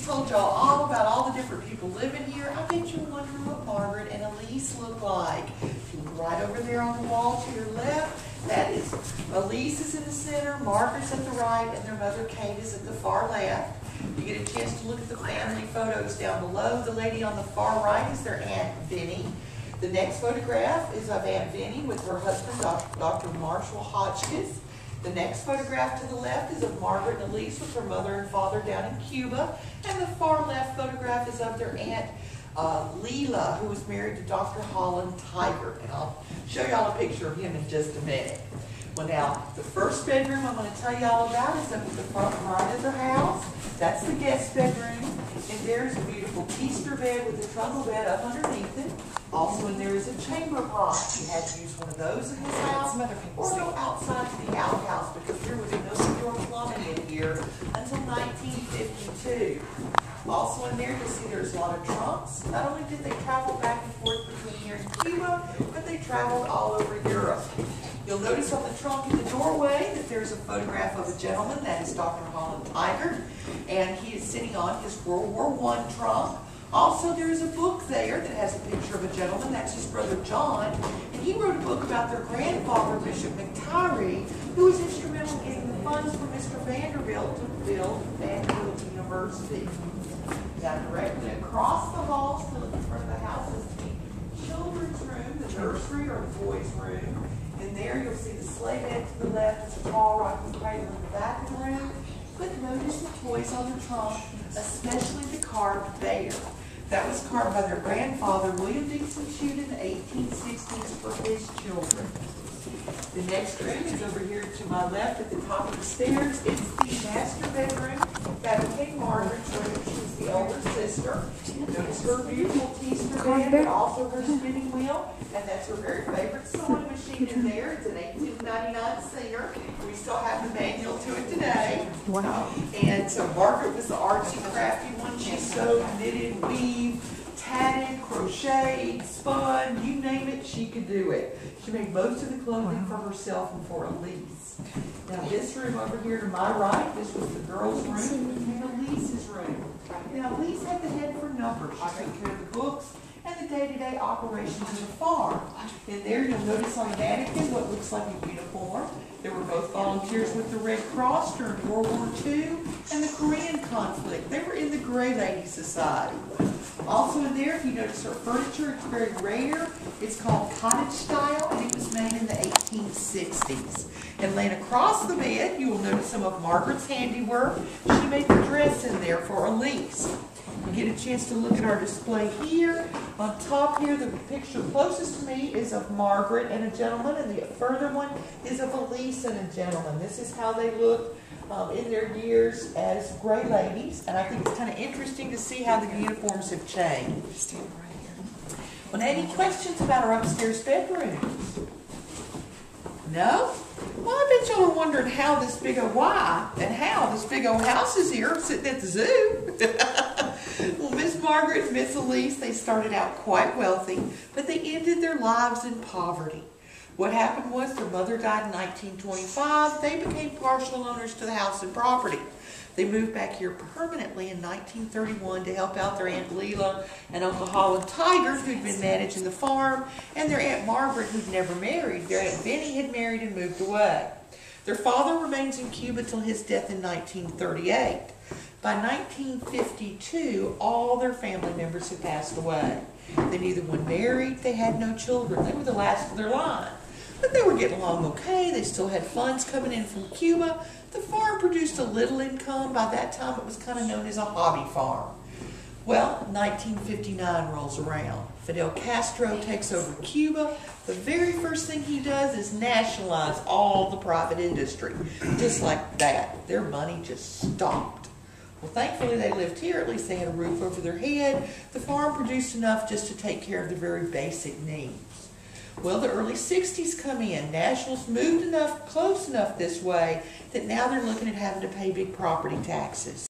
just told y'all all about all the different people living here. I bet you're wondering what Margaret and Elise look like. If you look right over there on the wall to your left, that is Elise is in the center, Margaret's at the right, and their mother Kate is at the far left. You get a chance to look at the family photos down below. The lady on the far right is their Aunt Vinnie. The next photograph is of Aunt Vinnie with her husband, Dr. Marshall Hotchkiss. The next photograph to the left is of Margaret and Elise with her mother and father down in Cuba. And the far left photograph is of their Aunt Leela, who was married to Dr. Holland Tiger. And I'll show y'all a picture of him in just a minute. Well, now, the first bedroom I'm going to tell y'all about is up at the front right of the house. That's the guest bedroom. And there's a beautiful Easter bed with a trundle bed up underneath it. Also in there is a chamber pot. You had to use one of those in his house or go outside to the outhouse because there was no indoor plumbing in here until 1952. Also in there, you'll see there's a lot of trunks. Not only did they travel back and forth between here and Cuba, but they traveled all over Europe. You'll notice on the trunk in the doorway that there's a photograph of a gentleman, that is Dr. Holland Tiger, and he is sitting on his World War I trunk. Also, there is a book there that has a picture of a gentleman, that's his brother John, and he wrote a book about their grandfather, Bishop McTyree, who was instrumental in getting the funds for Mr. Vanderbilt to build Vanderbilt University. Now, directly across the hall, still at the front of the house, is the children's room, the nursery or the boys' room. And there you'll see the sleigh bed to the left, there's a tall rocking cradle in the back of the room. But notice the toys on the trunk, especially the carved bear. That was carved by their grandfather, William Dixon Chute, in the 1860s for his children. The next room is over here to my left at the top of the stairs. It's the master bedroom. That became Margaret's room. She's the elder sister. Notice her beautiful Easter bed, but also her spinning wheel. And that's her very favorite sewing machine in there. It's an 1899 Singer. We still have the manual to it today. Wow. And so Margaret was the artsy, crafty one. She sewed, knitted, weaved, tatted, crocheted, spun, you name it, she could do it. She made most of the clothing for herself and for Elise. Now this room over here to my right, this was the girls' room, and Elise's room. Now Elise had the head for numbers. She took care of the books and the day-to-day operations of the farm. And there you'll notice on the mannequin what looks like a uniform. They were both volunteers with the Red Cross during World War II and the Korean conflict. They were in the Gray Lady Society. Also in there, if you notice her furniture, it's very rare. It's called cottage style, and it was made in the 1860s. And laying across the bed, you will notice some of Margaret's handiwork. She made the dress in there for Elise. You get a chance to look at our display here. On top here, the picture closest to me is of Margaret and a gentleman, and the further one is of Elise and a gentleman. This is how they look in their years as gray ladies, and I think it's kind of interesting to see how the uniforms have changed. Well, any questions about our upstairs bedrooms? No? Well, I bet y'all are wondering how this big old and how this big old house is here sitting at the zoo. Well, Miss Margaret and Miss Elise, they started out quite wealthy, but they ended their lives in poverty. What happened was their mother died in 1925. They became partial owners to the house and property. They moved back here permanently in 1931 to help out their Aunt Leela and Uncle Holland Tiger, who'd been managing the farm, and their Aunt Margaret, who'd never married. Their Aunt Vinnie had married and moved away. Their father remains in Cuba till his death in 1938. By 1952, all their family members had passed away. They neither one married, they had no children. They were the last of their line. But they were getting along okay. They still had funds coming in from Cuba. The farm produced a little income. By that time, it was kind of known as a hobby farm. Well, 1959 rolls around. Fidel Castro takes over Cuba. The very first thing he does is nationalize all the private industry. Just like that. Their money just stopped. Well, thankfully they lived here. At least they had a roof over their head. The farm produced enough just to take care of the very basic needs. Well, the early 60s come in. Nationals moved close enough this way that now they're looking at having to pay big property taxes.